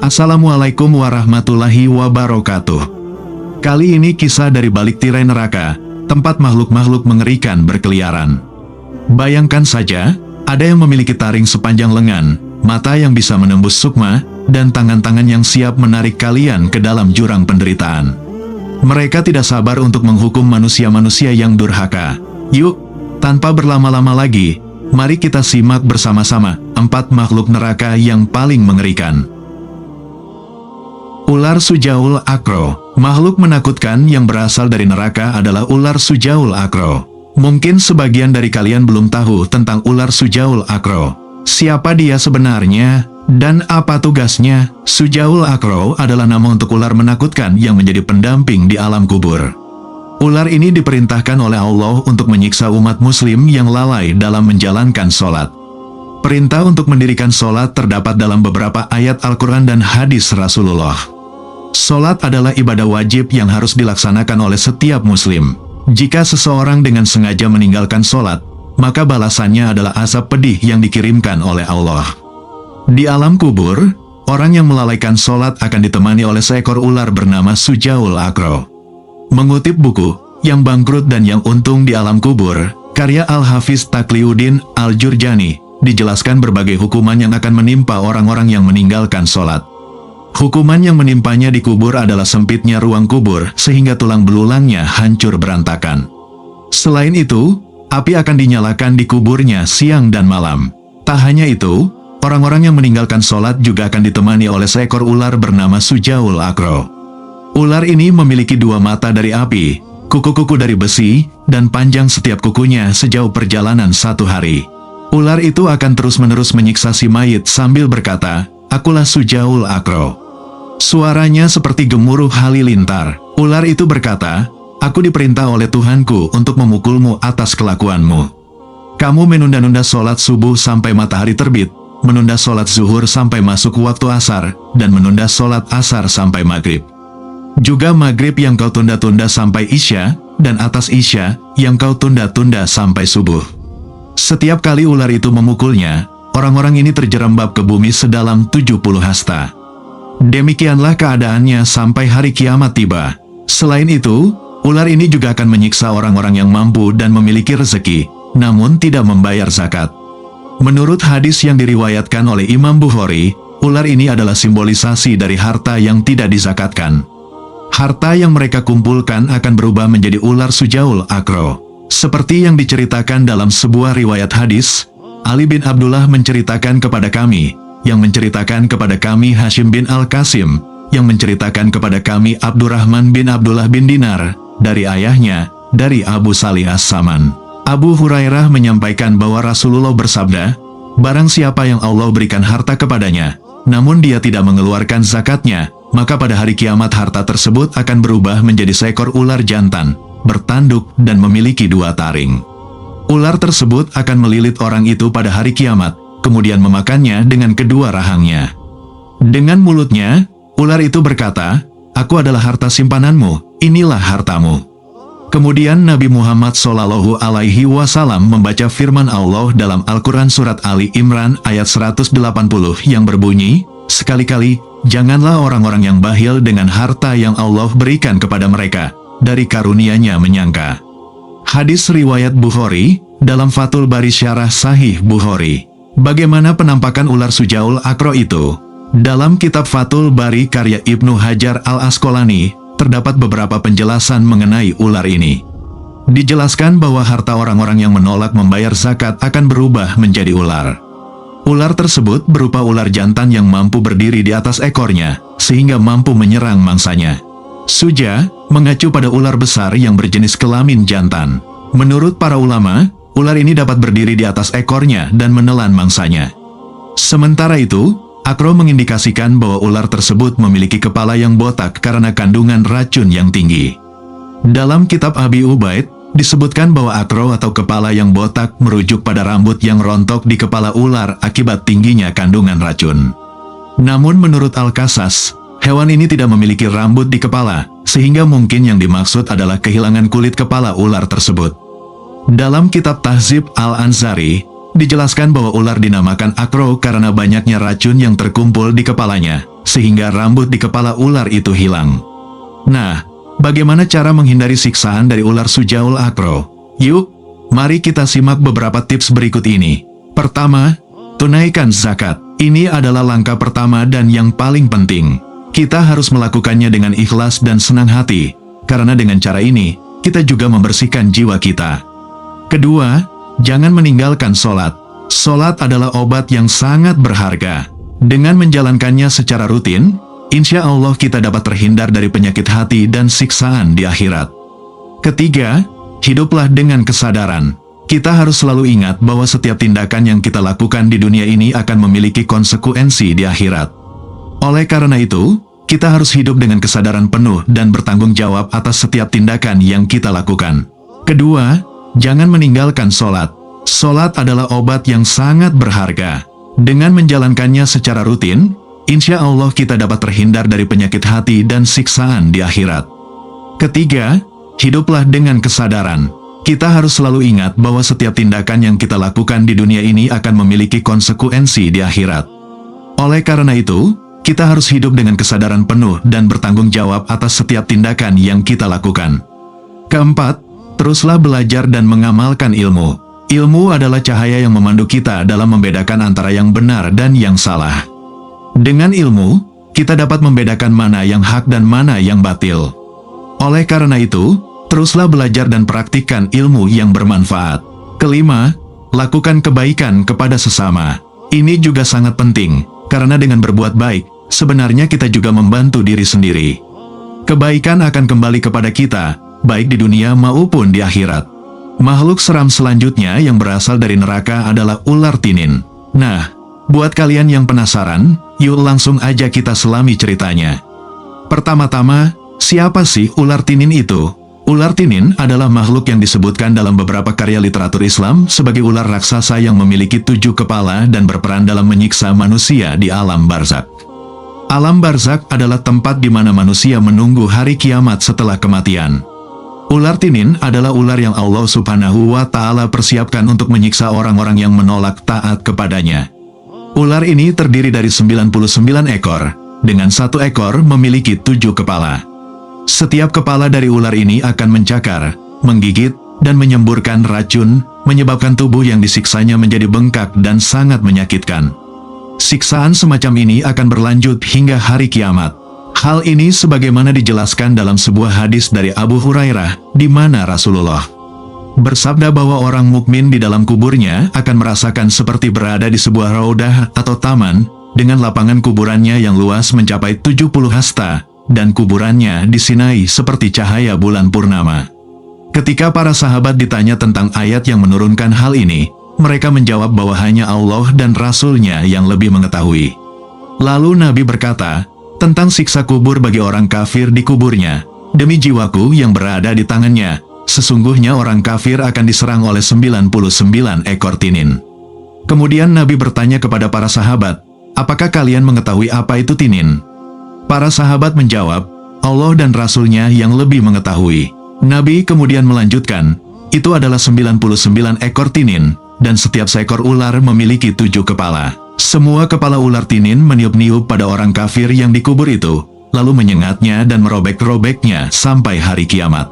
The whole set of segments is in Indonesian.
Assalamualaikum warahmatullahi wabarakatuh. Kali ini kisah dari balik tirai neraka, tempat makhluk-makhluk mengerikan berkeliaran. Bayangkan saja, ada yang memiliki taring sepanjang lengan, mata yang bisa menembus sukma, dan tangan-tangan yang siap menarik kalian ke dalam jurang penderitaan. Mereka tidak sabar untuk menghukum manusia-manusia yang durhaka. Yuk, tanpa berlama-lama lagi, mari kita simak bersama-sama 4 makhluk neraka yang paling mengerikan. Ular Sujaul Akro. Makhluk menakutkan yang berasal dari neraka adalah ular Sujaul Akro. Mungkin sebagian dari kalian belum tahu tentang ular Sujaul Akro. Siapa dia sebenarnya? Dan apa tugasnya? Sujaul Akro adalah nama untuk ular menakutkan yang menjadi pendamping di alam kubur. Ular ini diperintahkan oleh Allah untuk menyiksa umat muslim yang lalai dalam menjalankan sholat. Perintah untuk mendirikan sholat terdapat dalam beberapa ayat Al-Quran dan hadis Rasulullah. Sholat adalah ibadah wajib yang harus dilaksanakan oleh setiap muslim. Jika seseorang dengan sengaja meninggalkan sholat, maka balasannya adalah azab pedih yang dikirimkan oleh Allah. Di alam kubur, orang yang melalaikan sholat akan ditemani oleh seekor ular bernama Sujaul Akro. Mengutip buku, Yang Bangkrut dan Yang Untung di Alam Kubur, karya Al-Hafiz Taqiyuddin Al-Jurjani, dijelaskan berbagai hukuman yang akan menimpa orang-orang yang meninggalkan sholat. Hukuman yang menimpanya di kubur adalah sempitnya ruang kubur sehingga tulang belulangnya hancur berantakan. Selain itu, api akan dinyalakan di kuburnya siang dan malam. Tak hanya itu, orang-orang yang meninggalkan sholat juga akan ditemani oleh seekor ular bernama Sujaul Akro. Ular ini memiliki 2 mata dari api, kuku-kuku dari besi, dan panjang setiap kukunya sejauh perjalanan 1 hari. Ular itu akan terus-menerus menyiksa si mayit sambil berkata, "Akulah Sujaul Akro." Suaranya seperti gemuruh halilintar. Ular itu berkata, "Aku diperintah oleh Tuhanku untuk memukulmu atas kelakuanmu. Kamu menunda-nunda sholat subuh sampai matahari terbit, menunda sholat zuhur sampai masuk waktu asar, dan menunda sholat asar sampai maghrib. Juga maghrib yang kau tunda-tunda sampai isya, dan atas isya yang kau tunda-tunda sampai subuh." Setiap kali ular itu memukulnya, orang-orang ini terjerembab ke bumi sedalam 70 hasta. Demikianlah keadaannya sampai hari kiamat tiba. Selain itu, ular ini juga akan menyiksa orang-orang yang mampu dan memiliki rezeki, namun tidak membayar zakat. Menurut hadis yang diriwayatkan oleh Imam Bukhari, ular ini adalah simbolisasi dari harta yang tidak dizakatkan. Harta yang mereka kumpulkan akan berubah menjadi ular Sujaul Akro. Seperti yang diceritakan dalam sebuah riwayat hadis, Ali bin Abdullah menceritakan kepada kami, yang menceritakan kepada kami Hashim bin Al-Qasim, yang menceritakan kepada kami Abdurrahman bin Abdullah bin Dinar, dari ayahnya, dari Abu Salih As-Saman. Abu Hurairah menyampaikan bahwa Rasulullah bersabda, "Barang siapa yang Allah berikan harta kepadanya, namun dia tidak mengeluarkan zakatnya, maka pada hari kiamat harta tersebut akan berubah menjadi seekor ular jantan, bertanduk dan memiliki 2 taring. Ular tersebut akan melilit orang itu pada hari kiamat, kemudian memakannya dengan kedua rahangnya. Dengan mulutnya, ular itu berkata, 'Aku adalah harta simpananmu, inilah hartamu.'" Kemudian Nabi Muhammad SAW membaca firman Allah dalam Al-Quran Surat Ali Imran ayat 180 yang berbunyi, "Sekali-kali, janganlah orang-orang yang bakhil dengan harta yang Allah berikan kepada mereka, dari karunia-Nya menyangka." Hadis riwayat Bukhari, dalam Fathul Bari Syarah Sahih Bukhari. Bagaimana penampakan ular Sujaul Akro itu? Dalam kitab Fathul Bari karya Ibnu Hajar Al-Asqalani, terdapat beberapa penjelasan mengenai ular ini. Dijelaskan bahwa harta orang-orang yang menolak membayar zakat akan berubah menjadi ular. Ular tersebut berupa ular jantan yang mampu berdiri di atas ekornya, sehingga mampu menyerang mangsanya. Suja mengacu pada ular besar yang berjenis kelamin jantan. Menurut para ulama, ular ini dapat berdiri di atas ekornya dan menelan mangsanya. Sementara itu, Akro mengindikasikan bahwa ular tersebut memiliki kepala yang botak karena kandungan racun yang tinggi. Dalam kitab Abi Ubaid, disebutkan bahwa Akro atau kepala yang botak merujuk pada rambut yang rontok di kepala ular akibat tingginya kandungan racun. Namun menurut Al-Qasas, hewan ini tidak memiliki rambut di kepala, sehingga mungkin yang dimaksud adalah kehilangan kulit kepala ular tersebut. Dalam kitab Tahzib Al-Ansari, dijelaskan bahwa ular dinamakan Akro karena banyaknya racun yang terkumpul di kepalanya, sehingga rambut di kepala ular itu hilang. Nah, bagaimana cara menghindari siksaan dari ular Sujaul Akro? Yuk, mari kita simak beberapa tips berikut ini. Pertama, tunaikan zakat. Ini adalah langkah pertama dan yang paling penting. Kita harus melakukannya dengan ikhlas dan senang hati, karena dengan cara ini, kita juga membersihkan jiwa kita. Kedua, jangan meninggalkan sholat. Sholat adalah obat yang sangat berharga. Dengan menjalankannya secara rutin, insya Allah kita dapat terhindar dari penyakit hati dan siksaan di akhirat. Ketiga, hiduplah dengan kesadaran. Kita harus selalu ingat bahwa setiap tindakan yang kita lakukan di dunia ini akan memiliki konsekuensi di akhirat. Oleh karena itu, kita harus hidup dengan kesadaran penuh dan bertanggung jawab atas setiap tindakan yang kita lakukan. Kedua, jangan meninggalkan sholat. Sholat adalah obat yang sangat berharga. Dengan menjalankannya secara rutin, insya Allah kita dapat terhindar dari penyakit hati dan siksaan di akhirat. Ketiga, hiduplah dengan kesadaran. Kita harus selalu ingat bahwa setiap tindakan yang kita lakukan di dunia ini akan memiliki konsekuensi di akhirat. Oleh karena itu, kita harus hidup dengan kesadaran penuh dan bertanggung jawab atas setiap tindakan yang kita lakukan. Keempat, teruslah belajar dan mengamalkan ilmu. Ilmu adalah cahaya yang memandu kita dalam membedakan antara yang benar dan yang salah. Dengan ilmu, kita dapat membedakan mana yang hak dan mana yang batil. Oleh karena itu, teruslah belajar dan praktikkan ilmu yang bermanfaat. Kelima, lakukan kebaikan kepada sesama. Ini juga sangat penting, karena dengan berbuat baik, sebenarnya kita juga membantu diri sendiri. Kebaikan akan kembali kepada kita, baik di dunia maupun di akhirat. Makhluk seram selanjutnya yang berasal dari neraka adalah ular tinin. Nah, buat kalian yang penasaran, yuk langsung aja kita selami ceritanya. Pertama-tama, siapa sih ular tinin itu? Ular tinin adalah makhluk yang disebutkan dalam beberapa karya literatur Islam sebagai ular raksasa yang memiliki 7 kepala dan berperan dalam menyiksa manusia di alam barzak. Alam barzak adalah tempat di mana manusia menunggu hari kiamat setelah kematian. Ular tinin adalah ular yang Allah Subhanahu wa Ta'ala persiapkan untuk menyiksa orang-orang yang menolak taat kepadanya. Ular ini terdiri dari 99 ekor, dengan 1 ekor memiliki 7 kepala. Setiap kepala dari ular ini akan mencakar, menggigit, dan menyemburkan racun, menyebabkan tubuh yang disiksanya menjadi bengkak dan sangat menyakitkan. Siksaan semacam ini akan berlanjut hingga hari kiamat. Hal ini sebagaimana dijelaskan dalam sebuah hadis dari Abu Hurairah, di mana Rasulullah bersabda bahwa orang mukmin di dalam kuburnya akan merasakan seperti berada di sebuah raudah atau taman, dengan lapangan kuburannya yang luas mencapai 70 hasta, dan kuburannya disinai seperti cahaya bulan purnama. Ketika para sahabat ditanya tentang ayat yang menurunkan hal ini, mereka menjawab bahwa hanya Allah dan Rasul-Nya yang lebih mengetahui. Lalu Nabi berkata, tentang siksa kubur bagi orang kafir di kuburnya, demi jiwaku yang berada di tangannya, sesungguhnya orang kafir akan diserang oleh 99 ekor tinin. Kemudian Nabi bertanya kepada para sahabat, apakah kalian mengetahui apa itu tinin? Para sahabat menjawab, Allah dan Rasul-Nya yang lebih mengetahui. Nabi kemudian melanjutkan, itu adalah 99 ekor tinin, dan setiap seekor ular memiliki 7 kepala. Semua kepala ular tinin meniup-niup pada orang kafir yang dikubur itu, lalu menyengatnya dan merobek-robeknya sampai hari kiamat.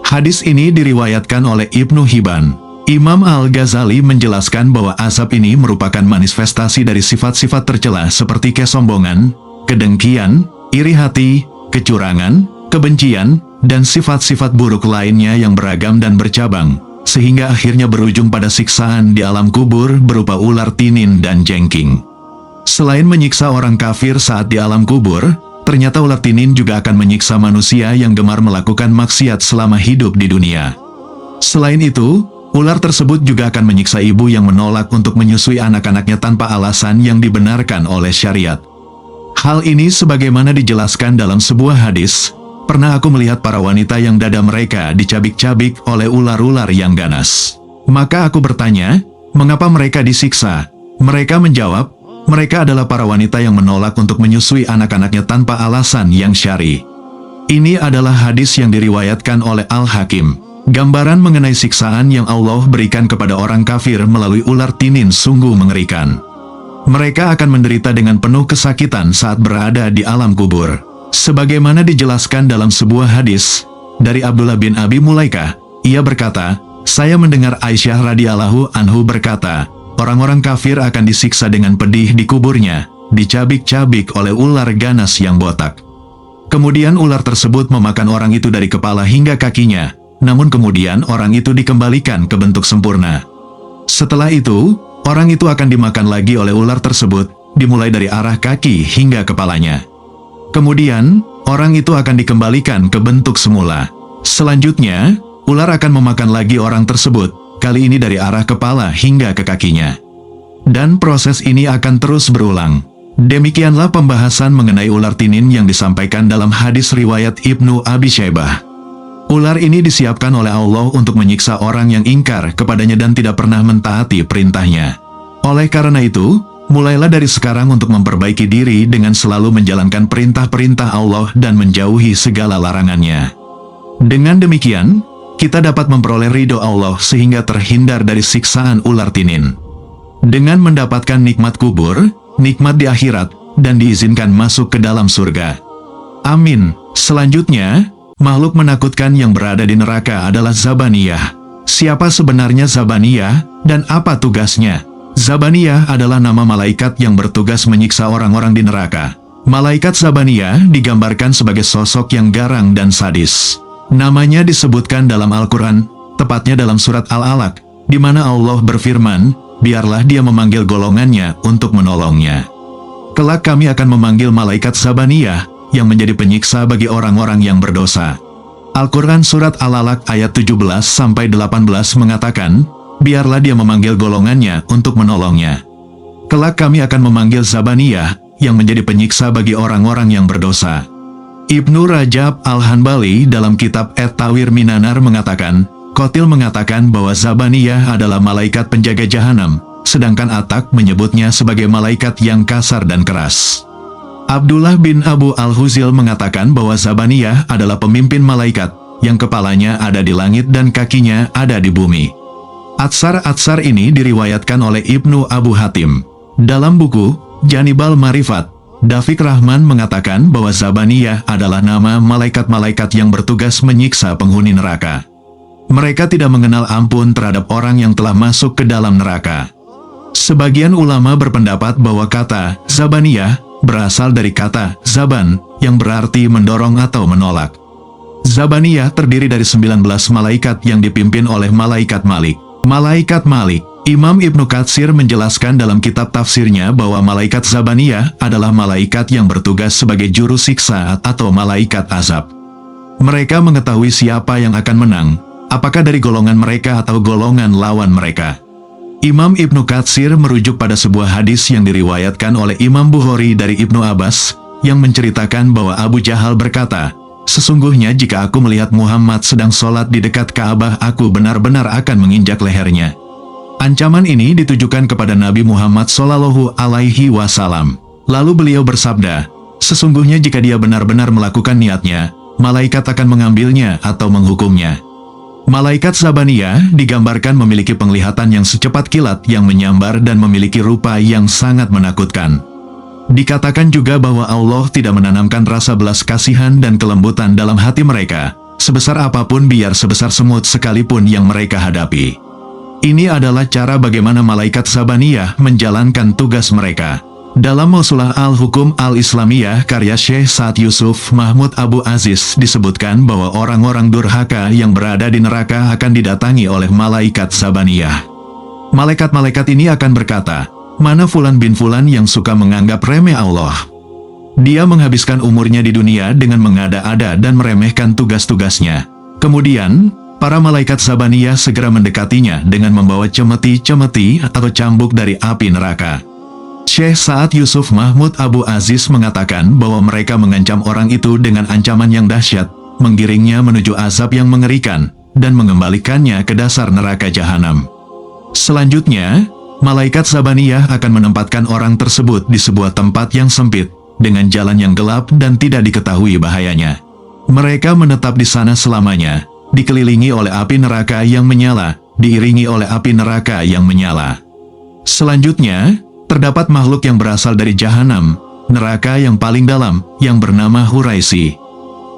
Hadis ini diriwayatkan oleh Ibnu Hibban. Imam Al-Ghazali menjelaskan bahwa asap ini merupakan manifestasi dari sifat-sifat tercela seperti kesombongan, kedengkian, iri hati, kecurangan, kebencian, dan sifat-sifat buruk lainnya yang beragam dan bercabang, sehingga akhirnya berujung pada siksaan di alam kubur berupa ular tinin dan jengking. Selain menyiksa orang kafir saat di alam kubur, ternyata ular tinin juga akan menyiksa manusia yang gemar melakukan maksiat selama hidup di dunia. Selain itu, ular tersebut juga akan menyiksa ibu yang menolak untuk menyusui anak-anaknya tanpa alasan yang dibenarkan oleh syariat. Hal ini sebagaimana dijelaskan dalam sebuah hadis, pernah aku melihat para wanita yang dada mereka dicabik-cabik oleh ular-ular yang ganas. Maka aku bertanya, mengapa mereka disiksa? Mereka menjawab, mereka adalah para wanita yang menolak untuk menyusui anak-anaknya tanpa alasan yang syar'i. Ini adalah hadis yang diriwayatkan oleh Al-Hakim. Gambaran mengenai siksaan yang Allah berikan kepada orang kafir melalui ular tinin sungguh mengerikan. Mereka akan menderita dengan penuh kesakitan saat berada di alam kubur. Sebagaimana dijelaskan dalam sebuah hadis dari Abdullah bin Abi Mulaikah, ia berkata, saya mendengar Aisyah radhiyallahu anhu berkata, orang-orang kafir akan disiksa dengan pedih di kuburnya, dicabik-cabik oleh ular ganas yang botak. Kemudian ular tersebut memakan orang itu dari kepala hingga kakinya, namun kemudian orang itu dikembalikan ke bentuk sempurna. Setelah itu, orang itu akan dimakan lagi oleh ular tersebut, dimulai dari arah kaki hingga kepalanya. Kemudian, orang itu akan dikembalikan ke bentuk semula. Selanjutnya, ular akan memakan lagi orang tersebut, kali ini dari arah kepala hingga ke kakinya. Dan proses ini akan terus berulang. Demikianlah pembahasan mengenai ular tinin yang disampaikan dalam hadis riwayat Ibnu Abi Syaibah. Ular ini disiapkan oleh Allah untuk menyiksa orang yang ingkar kepadanya dan tidak pernah mentaati perintahnya. Oleh karena itu, mulailah dari sekarang untuk memperbaiki diri dengan selalu menjalankan perintah-perintah Allah dan menjauhi segala larangannya. Dengan demikian, kita dapat memperoleh ridho Allah sehingga terhindar dari siksaan ular tinin. Dengan mendapatkan nikmat kubur, nikmat di akhirat, dan diizinkan masuk ke dalam surga. Amin. Selanjutnya, makhluk menakutkan yang berada di neraka adalah Zabaniyah. Siapa sebenarnya Zabaniyah, dan apa tugasnya? Zabaniyah adalah nama malaikat yang bertugas menyiksa orang-orang di neraka. Malaikat Zabaniyah digambarkan sebagai sosok yang garang dan sadis. Namanya disebutkan dalam Al-Quran, tepatnya dalam surat Al-Alaq, di mana Allah berfirman, biarlah dia memanggil golongannya untuk menolongnya. Kelak kami akan memanggil malaikat Zabaniyah, yang menjadi penyiksa bagi orang-orang yang berdosa. Al-Quran surat Al-Alaq ayat 17-18 mengatakan, biarlah dia memanggil golongannya untuk menolongnya. Kelak kami akan memanggil Zabaniyah, yang menjadi penyiksa bagi orang-orang yang berdosa. Ibnu Rajab Al-Hanbali dalam kitab At-Tawir Minanar mengatakan, Qotil mengatakan bahwa Zabaniyah adalah malaikat penjaga jahanam, sedangkan Atak menyebutnya sebagai malaikat yang kasar dan keras. Abdullah bin Abu Al-Huzil mengatakan bahwa Zabaniyah adalah pemimpin malaikat, yang kepalanya ada di langit dan kakinya ada di bumi. Atsar-atsar ini diriwayatkan oleh Ibnu Abu Hatim. Dalam buku Janibal Marifat, Dafiq Rahman mengatakan bahwa Zabaniyah adalah nama malaikat-malaikat yang bertugas menyiksa penghuni neraka. Mereka tidak mengenal ampun terhadap orang yang telah masuk ke dalam neraka. Sebagian ulama berpendapat bahwa kata Zabaniyah berasal dari kata Zaban, yang berarti mendorong atau menolak. Zabaniyah terdiri dari 19 malaikat yang dipimpin oleh malaikat Malik. Malaikat Malik, Imam Ibnu Katsir menjelaskan dalam kitab tafsirnya bahwa malaikat Zabaniyah adalah malaikat yang bertugas sebagai juru siksa atau malaikat azab. Mereka mengetahui siapa yang akan menang, apakah dari golongan mereka atau golongan lawan mereka. Imam Ibnu Katsir merujuk pada sebuah hadis yang diriwayatkan oleh Imam Bukhari dari Ibnu Abbas, yang menceritakan bahwa Abu Jahal berkata, sesungguhnya jika aku melihat Muhammad sedang sholat di dekat Ka'bah, aku benar-benar akan menginjak lehernya. Ancaman ini ditujukan kepada Nabi Muhammad Shallallahu Alaihi Wasallam. Lalu beliau bersabda, sesungguhnya jika dia benar-benar melakukan niatnya, malaikat akan mengambilnya atau menghukumnya. Malaikat Zabaniyah digambarkan memiliki penglihatan yang secepat kilat yang menyambar dan memiliki rupa yang sangat menakutkan. Dikatakan juga bahwa Allah tidak menanamkan rasa belas kasihan dan kelembutan dalam hati mereka, sebesar apapun biar sebesar semut sekalipun yang mereka hadapi. Ini adalah cara bagaimana malaikat Zabaniyah menjalankan tugas mereka. Dalam Mausulah Al-Hukum Al-Islamiyah karya Syekh Sa'ad Yusuf Mahmud Abu Aziz disebutkan bahwa orang-orang durhaka yang berada di neraka akan didatangi oleh malaikat Zabaniyah. Malaikat-malaikat ini akan berkata, mana Fulan bin Fulan yang suka menganggap remeh Allah? Dia menghabiskan umurnya di dunia dengan mengada-ada dan meremehkan tugas-tugasnya. Kemudian, para malaikat Zabaniyah segera mendekatinya dengan membawa cemeti-cemeti atau cambuk dari api neraka. Syekh Sa'ad Yusuf Mahmud Abu Aziz mengatakan bahwa mereka mengancam orang itu dengan ancaman yang dahsyat, menggiringnya menuju azab yang mengerikan, dan mengembalikannya ke dasar neraka jahanam. Selanjutnya, malaikat Zabaniyah akan menempatkan orang tersebut di sebuah tempat yang sempit, dengan jalan yang gelap dan tidak diketahui bahayanya. Mereka menetap di sana selamanya, dikelilingi oleh api neraka yang menyala, diiringi oleh api neraka yang menyala. Selanjutnya, terdapat makhluk yang berasal dari Jahanam, neraka yang paling dalam, yang bernama Huraisi.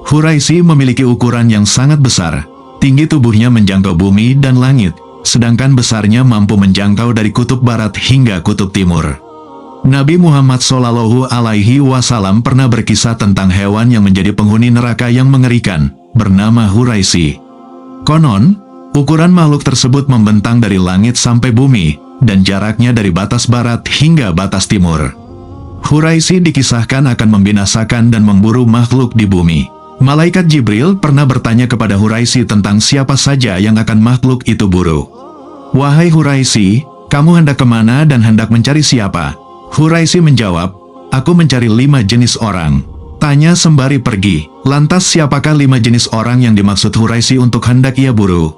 Huraisi memiliki ukuran yang sangat besar, tinggi tubuhnya menjangkau bumi dan langit, sedangkan besarnya mampu menjangkau dari kutub barat hingga kutub timur. Nabi Muhammad SAW pernah berkisah tentang hewan yang menjadi penghuni neraka yang mengerikan, bernama Huraisi. Konon, ukuran makhluk tersebut membentang dari langit sampai bumi, dan jaraknya dari batas barat hingga batas timur. Huraisi dikisahkan akan membinasakan dan memburu makhluk di bumi. Malaikat Jibril pernah bertanya kepada Huraisi tentang siapa saja yang akan makhluk itu buru. "Wahai Huraisi, kamu hendak kemana dan hendak mencari siapa?" Huraisi menjawab, "Aku mencari 5 jenis orang." Tanya sembari pergi, "Lantas siapakah 5 jenis orang yang dimaksud Huraisi untuk hendak ia buru?"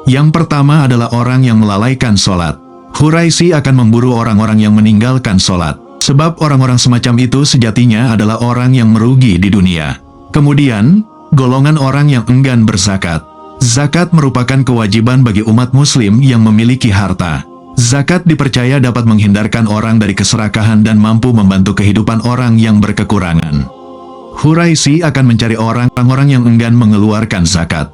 Yang pertama adalah orang yang melalaikan sholat. Huraisi akan memburu orang-orang yang meninggalkan sholat, sebab orang-orang semacam itu sejatinya adalah orang yang merugi di dunia. Kemudian, golongan orang yang enggan berzakat. Zakat merupakan kewajiban bagi umat muslim yang memiliki harta. Zakat dipercaya dapat menghindarkan orang dari keserakahan dan mampu membantu kehidupan orang yang berkekurangan. Huraisi akan mencari orang-orang yang enggan mengeluarkan zakat.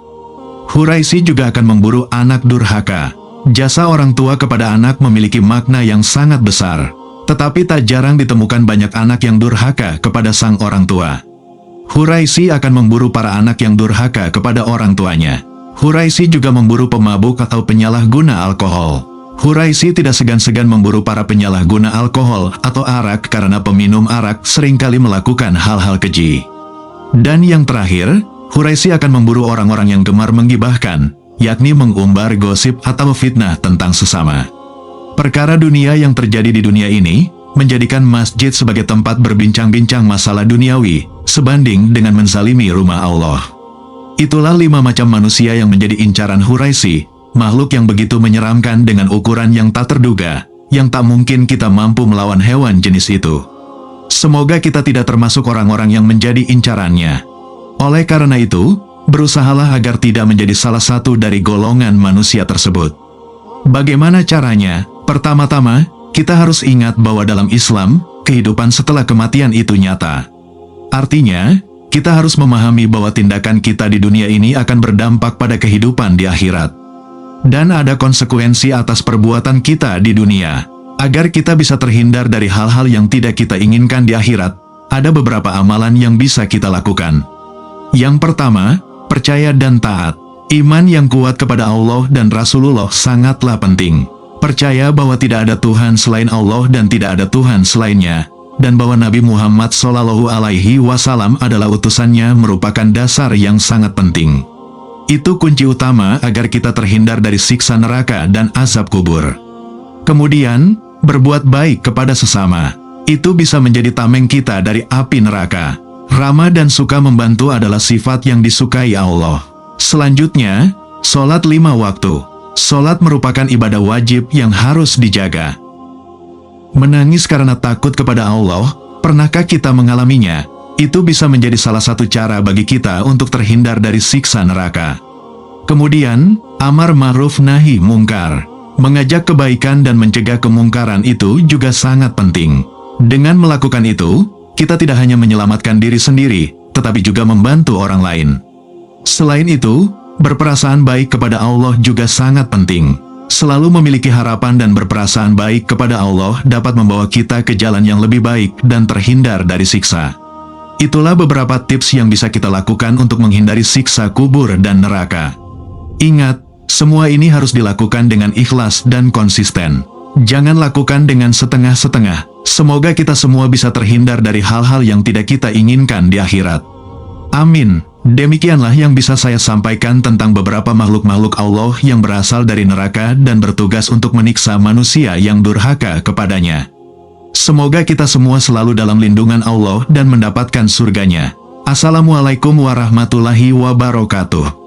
Huraisi juga akan memburu anak durhaka. Jasa orang tua kepada anak memiliki makna yang sangat besar, tetapi tak jarang ditemukan banyak anak yang durhaka kepada sang orang tua. Huraisi akan memburu para anak yang durhaka kepada orang tuanya. Huraisi juga memburu pemabuk atau penyalahguna alkohol. Huraisi tidak segan-segan memburu para penyalahguna alkohol atau arak karena peminum arak seringkali melakukan hal-hal keji. Dan yang terakhir, Huraisi akan memburu orang-orang yang gemar menggibahkan, yakni mengumbar gosip atau fitnah tentang sesama. Perkara dunia yang terjadi di dunia ini menjadikan masjid sebagai tempat berbincang-bincang masalah duniawi, sebanding dengan menzalimi rumah Allah. Itulah 5 macam manusia yang menjadi incaran Huraisi, makhluk yang begitu menyeramkan dengan ukuran yang tak terduga, yang tak mungkin kita mampu melawan hewan jenis itu. Semoga kita tidak termasuk orang-orang yang menjadi incarannya. Oleh karena itu, berusahalah agar tidak menjadi salah satu dari golongan manusia tersebut. Bagaimana caranya? Pertama-tama, kita harus ingat bahwa dalam Islam, kehidupan setelah kematian itu nyata. Artinya, kita harus memahami bahwa tindakan kita di dunia ini akan berdampak pada kehidupan di akhirat. Dan ada konsekuensi atas perbuatan kita di dunia. Agar kita bisa terhindar dari hal-hal yang tidak kita inginkan di akhirat, ada beberapa amalan yang bisa kita lakukan. Yang pertama, percaya dan taat. Iman yang kuat kepada Allah dan Rasulullah sangatlah penting. Percaya bahwa tidak ada Tuhan selain Allah dan tidak ada Tuhan selainnya, dan bahwa Nabi Muhammad SAW adalah utusannya merupakan dasar yang sangat penting. Itu kunci utama agar kita terhindar dari siksa neraka dan azab kubur. Kemudian, berbuat baik kepada sesama. Itu bisa menjadi tameng kita dari api neraka. Ramah dan suka membantu adalah sifat yang disukai Allah. Selanjutnya, sholat 5 waktu. Sholat merupakan ibadah wajib yang harus dijaga. Menangis karena takut kepada Allah, pernahkah kita mengalaminya? Itu bisa menjadi salah satu cara bagi kita untuk terhindar dari siksa neraka. Kemudian, amar ma'ruf nahi mungkar. Mengajak kebaikan dan mencegah kemungkaran itu juga sangat penting. Dengan melakukan itu, kita tidak hanya menyelamatkan diri sendiri, tetapi juga membantu orang lain. Selain itu, berperasaan baik kepada Allah juga sangat penting. Selalu memiliki harapan dan berperasaan baik kepada Allah dapat membawa kita ke jalan yang lebih baik dan terhindar dari siksa. Itulah beberapa tips yang bisa kita lakukan untuk menghindari siksa kubur dan neraka. Ingat, semua ini harus dilakukan dengan ikhlas dan konsisten. Jangan lakukan dengan setengah-setengah. Semoga kita semua bisa terhindar dari hal-hal yang tidak kita inginkan di akhirat. Amin. Demikianlah yang bisa saya sampaikan tentang beberapa makhluk-makhluk Allah yang berasal dari neraka dan bertugas untuk meniksa manusia yang durhaka kepadanya. Semoga kita semua selalu dalam lindungan Allah dan mendapatkan surganya. Assalamualaikum warahmatullahi wabarakatuh.